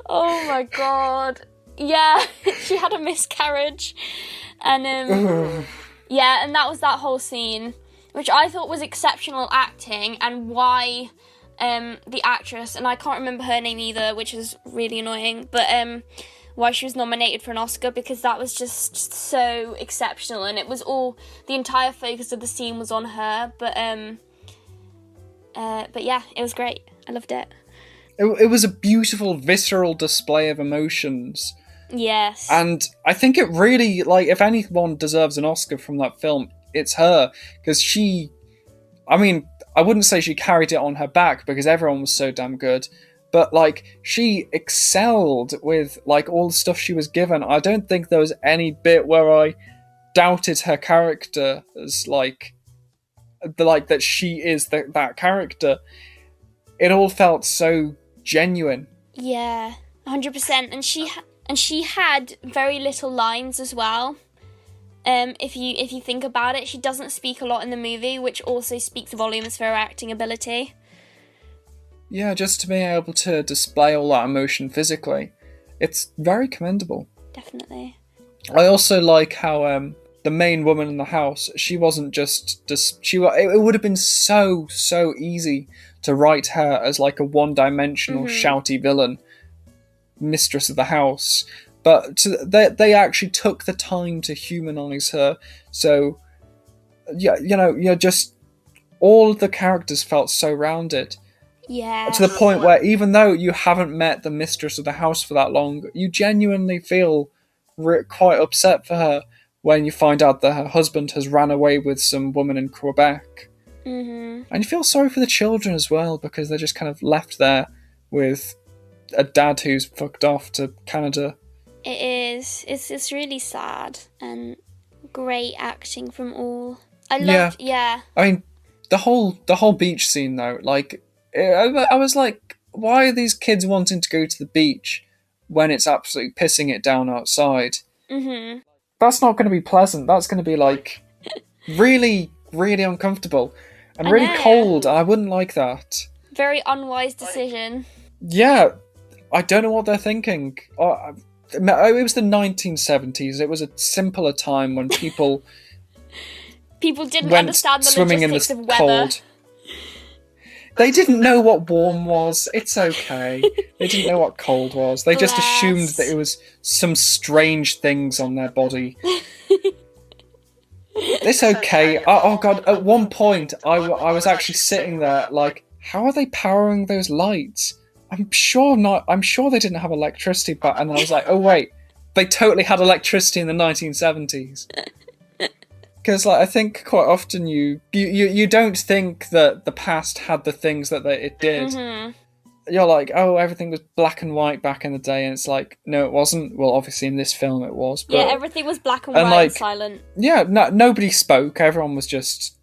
Oh my god. Yeah, she had a miscarriage. And, yeah, and that was that whole scene, which I thought was exceptional acting, and why the actress, and I can't remember her name either, which is really annoying, but why she was nominated for an Oscar, because that was just so exceptional, and it was the entire focus of the scene was on her. But yeah, it was great. I loved it. It was a beautiful, visceral display of emotions. Yes. And I think it really, like, if anyone deserves an Oscar from that film, it's her. Because I wouldn't say she carried it on her back, because everyone was so damn good. But, like, she excelled with, like, all the stuff she was given. I don't think there was any bit where I doubted her character as, that she is that character. It all felt so genuine. Yeah, 100%. And she had very little lines as well. If you think about it, she doesn't speak a lot in the movie, which also speaks volumes for her acting ability. Yeah, just to be able to display all that emotion physically, it's very commendable. Definitely. I also like how the main woman in the house, she wasn't just it would have been so easy to write her as like a one-dimensional shouty villain mistress of the house, but they actually took the time to humanize her. So just all of the characters felt so rounded. Yeah. To the point where even though you haven't met the mistress of the house for that long, you genuinely feel quite upset for her when you find out that her husband has ran away with some woman in Quebec. Mm-hmm. And you feel sorry for the children as well, because they're just kind of left there with a dad who's fucked off to Canada. It is. It's really sad, and great acting from all. I loved. Yeah. I mean, the whole beach scene though, like, I was like, why are these kids wanting to go to the beach when it's absolutely pissing it down outside? Mm-hmm. That's not going to be pleasant. That's going to be like really, really uncomfortable and really cold. I wouldn't like that. Very unwise decision. Yeah, I don't know what they're thinking. It was the 1970s. It was a simpler time when people didn't went understand the swimming logistics in of the weather. cold. They didn't know what warm was. It's okay. They didn't know what cold was. They just assumed that it was some strange things on their body. It's okay. Oh god, at one point I was actually sitting there like, how are they powering those lights? I'm sure they didn't have electricity back, and I was like, oh wait, they totally had electricity in the 1970s. Because I think quite often you don't think that the past had the things that it did. Mm-hmm. You're like, oh, everything was black and white back in the day, and it's like, no, it wasn't. Well, obviously in this film it was. But, yeah, everything was black and white and silent. Yeah, nobody spoke. Everyone was just...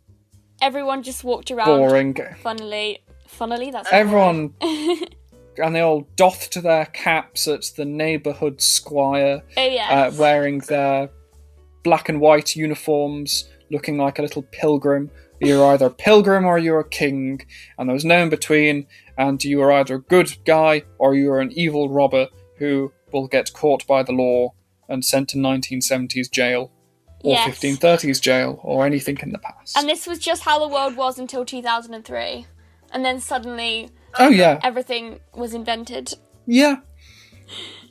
Everyone just walked around. Boring. Funnily, that's everyone... And they all doffed their caps at the neighbourhood squire. Oh, yeah. Wearing their black and white uniforms, looking like a little pilgrim. You're either a pilgrim or you're a king, and there was no in between, and you were either a good guy or you were an evil robber who will get caught by the law and sent to 1970s jail, or 1530s jail, or anything in the past. And this was just how the world was until 2003, and then suddenly everything was invented. Yeah.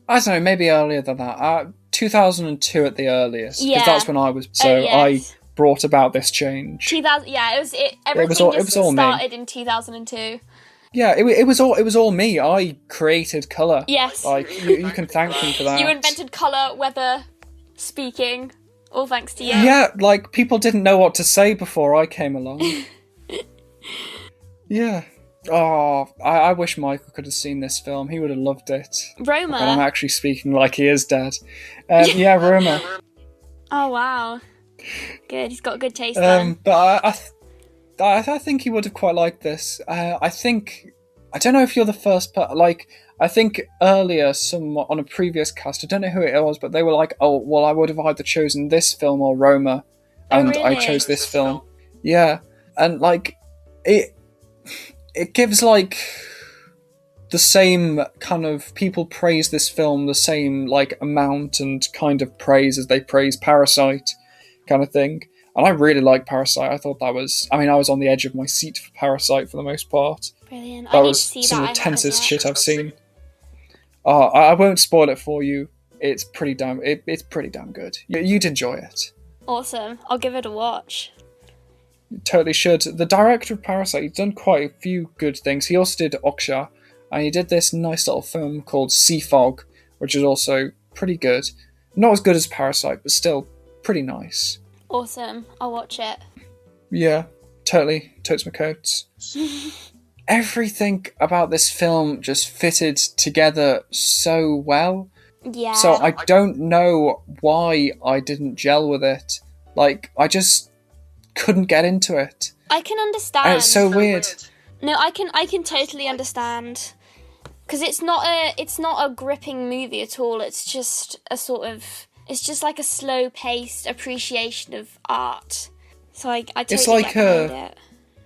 I don't know, maybe earlier than that. 2002 at the earliest, because that's when I was. So I brought about this change. 2000, everything started in 2002. Yeah, it was all me. I created colour. Yes, like you can thank me for that. You invented colour, weather, speaking, all thanks to you. Yeah, like people didn't know what to say before I came along. Yeah. Oh, I wish Michael could have seen this film. He would have loved it. Roma. But I'm actually speaking like he is dead. Yeah, Roma. Oh wow, good. He's got good taste then. But I think he would have quite liked this. I don't know if you're the first, but like I think earlier, on a previous cast, I don't know who it was, but they were like, oh well, I would have either chosen this film or Roma, and really? I chose this film. Yeah, and like it gives like the same kind of, people praise this film the same like amount and kind of praise as they praise Parasite kind of thing. And I really like Parasite. I thought that was, I was on the edge of my seat for Parasite for the most part. Brilliant. That was some of the tensest shit I've seen. I won't spoil it for you. it's pretty damn good. You'd enjoy it. Awesome. I'll give it a watch. You totally should. The director of Parasite, he's done quite a few good things. He also did Oksha, and he did this nice little film called Sea Fog, which is also pretty good. Not as good as Parasite, but still pretty nice. Awesome. I'll watch it. Yeah, totally. Totes my coats. Everything about this film just fitted together so well. Yeah. So I don't know why I didn't gel with it. Like, I just couldn't get into it. I can understand. And it's so weird. No, I can totally understand. Because it's not a gripping movie at all. It's just like a slow-paced appreciation of art. So I totally get behind it.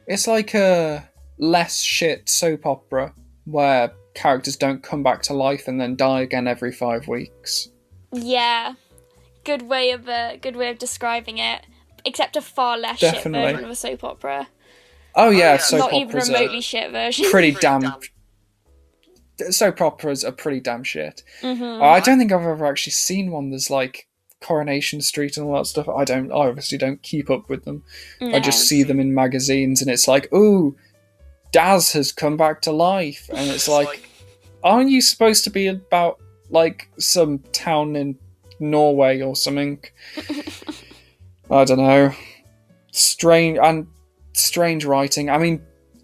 It's like a less shit soap opera where characters don't come back to life and then die again every 5 weeks. Yeah, good way of describing it. Except a far less shit version of a soap opera. Oh yeah, soap not operas even remotely shit version. Pretty damn. Soap operas are pretty damn shit. Mm-hmm. I don't think I've ever actually seen one that's like Coronation Street and all that stuff. I obviously don't keep up with them. No. I just see them in magazines and it's like, ooh, Daz has come back to life. And it's like, aren't you supposed to be about like some town in Norway or something? I don't know. Strange writing. I mean,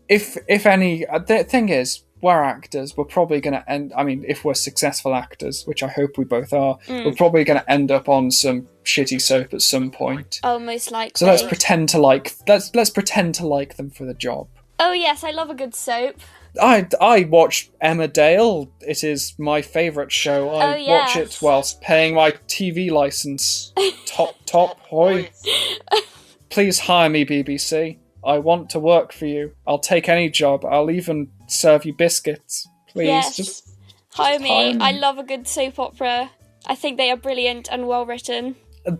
if any, the thing is, we're actors. We're probably going to end. I mean, if we're successful actors, which I hope we both are, we're probably going to end up on some shitty soap at some point. Oh, most likely. So let's pretend to like. Let's pretend to like them for the job. Oh yes, I love a good soap. I watch Emmerdale. It is my favourite show. I watch it whilst paying my TV licence. Top, hoy. Please hire me, BBC. I want to work for you. I'll take any job. I'll even serve you biscuits. Please, yes. just hire me. I love a good soap opera. I think they are brilliant and well written.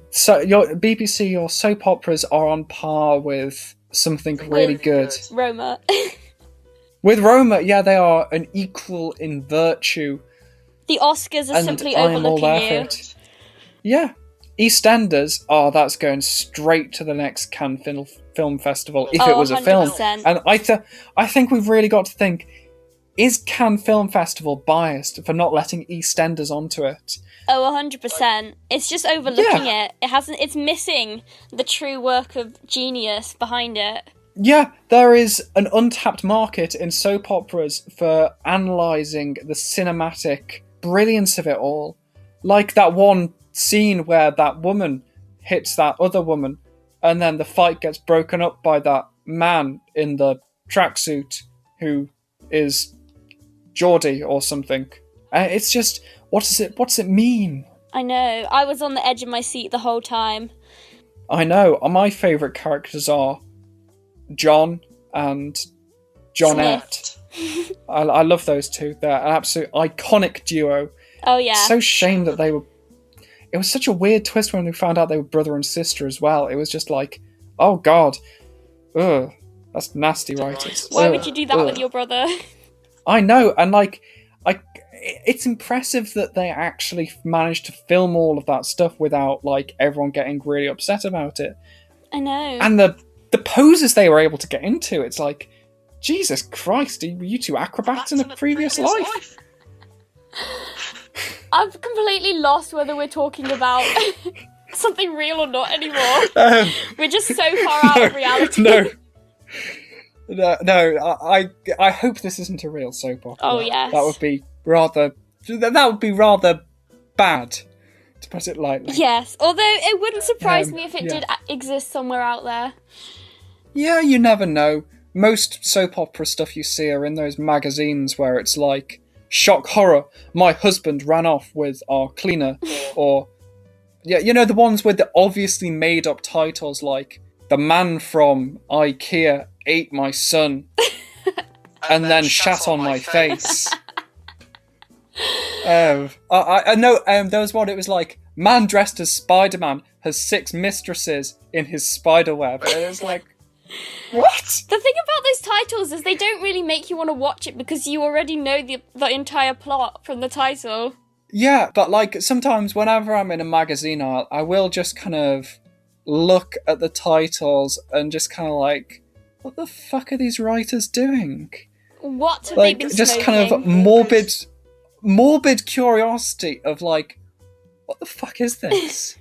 So your BBC, your soap operas are on par with something really good. Roma. With Roma, yeah, they are an equal in virtue. The Oscars are simply overlooking you. Yeah. EastEnders, that's going straight to the next Cannes Film Festival, if it was a film. 100%. And I think we've really got to think, is Cannes Film Festival biased for not letting EastEnders onto it? Oh, 100%. It's just overlooking it. It's missing the true work of genius behind it. Yeah, there is an untapped market in soap operas for analysing the cinematic brilliance of it all. Like that one scene where that woman hits that other woman, and then the fight gets broken up by that man in the tracksuit who is Geordie or something. It's just, what does it mean? I know. I was on the edge of my seat the whole time. I know. My favourite characters are John and Johnette. I love those two. They're an absolute iconic duo. Oh yeah. It's so shame that they were. It was such a weird twist when we found out they were brother and sister as well. It was just like, oh god, ugh, that's nasty writers. Why would you do that with your brother? I know, and like, it's impressive that they actually managed to film all of that stuff without like everyone getting really upset about it. I know. And the poses they were able to get into, it's like, Jesus Christ, were you two acrobats in a previous life? I've completely lost whether we're talking about something real or not anymore. We're just so far out of reality. No. I hope this isn't a real soap opera. Oh yes. That would be rather bad, to put it lightly. Yes, although it wouldn't surprise me if it did exist somewhere out there. Yeah, you never know. Most soap opera stuff you see are in those magazines where it's like, shock horror, my husband ran off with our cleaner. Or, yeah, you know, the ones with the obviously made up titles like, the man from IKEA ate my son and then shat on my face. I know, there was one, it was like, man dressed as Spider-Man has 6 mistresses in his spider web. And it was like, what? The thing about those titles is they don't really make you want to watch it because you already know the entire plot from the title. Yeah, but like sometimes whenever I'm in a magazine aisle, I will just kind of look at the titles and just kind of like, what the fuck are these writers doing? What have Like they been just smoking? kind of morbid curiosity of like, what the fuck is this?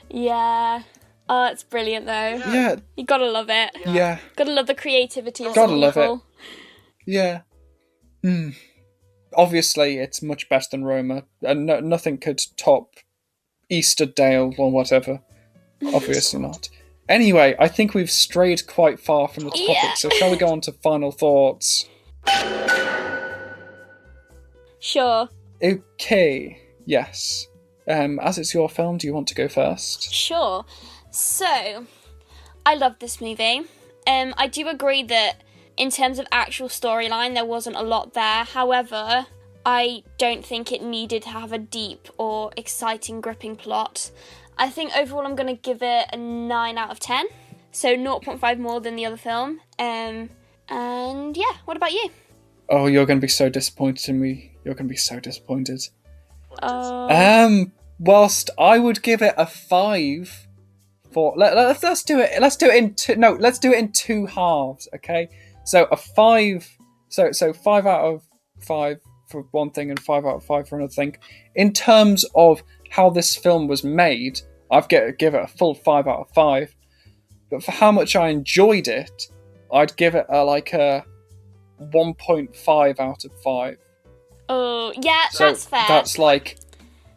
Yeah. Oh, it's brilliant though. Yeah. You gotta love it. Yeah. Gotta love the creativity of Gotta some love people. it. Yeah. Obviously, it's much better than Roma, and nothing could top Easterdale or whatever. Obviously not. Anyway, I think we've strayed quite far from the topic, so shall we go on to final thoughts? Sure. Okay, yes. As it's your film, do you want to go first? Sure. So, I love this movie. I do agree that in terms of actual storyline, there wasn't a lot there. However, I don't think it needed to have a deep or exciting, gripping plot. I think overall I'm going to give it a 9 out of 10. So 0.5 more than the other film. And yeah, what about you? Oh, you're going to be so disappointed in me. You're going to be so disappointed. Whilst I would give it a 5 for... Let's do it. Let's do it in two halves, okay? So a 5... So 5 out of 5 for one thing and 5 out of 5 for another thing. In terms of how this film was made, I'd give it a full 5 out of 5. But for how much I enjoyed it, I'd give it a 1.5 out of 5. Oh, yeah, So that's fair. That's like...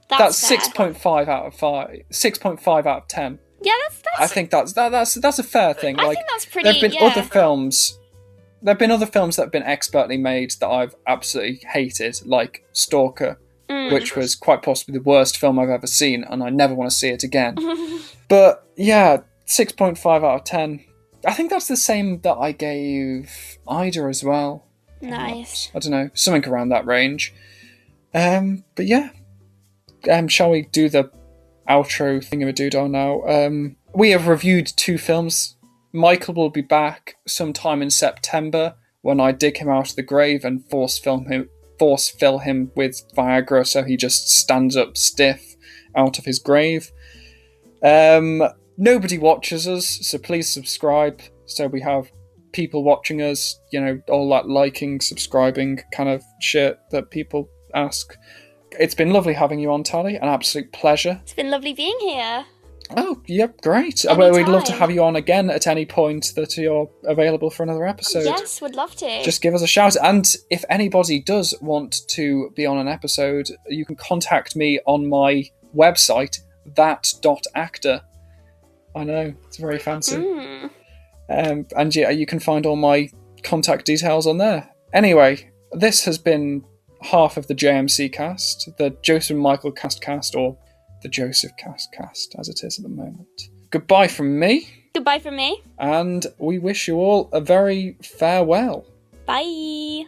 That's fair. 6.5 out of 5. 6.5 out of 10. Yeah, I think that's a fair thing. I think that's pretty, There've been other films... There have been other films that have been expertly made that I've absolutely hated, like Stalker, which was quite possibly the worst film I've ever seen, and I never want to see it again. But yeah, 6.5 out of 10. I think that's the same that I gave Ida as well. Nice. I don't know, something around that range. But yeah. Shall we do the outro thingamadoodah now? We have reviewed 2 films. Michael will be back sometime in September when I dig him out of the grave and force fill him with Viagra so he just stands up stiff out of his grave. Nobody watches us, so please subscribe so we have people watching us, all that liking, subscribing kind of shit that people ask. It's been lovely having you on, Tali, an absolute pleasure. It's been lovely being here. Oh, yep, great. Anytime. We'd love to have you on again at any point that you're available for another episode. Yes, would love to. Just give us a shout. And if anybody does want to be on an episode, you can contact me on my website, ft.Tali. I know, it's very fancy. And yeah, you can find all my contact details on there. Anyway, this has been half of the JMC Cast, the Joseph and Michael cast, or the Joseph cast, as it is at the moment. Goodbye from me. Goodbye from me. And we wish you all a very farewell. Bye.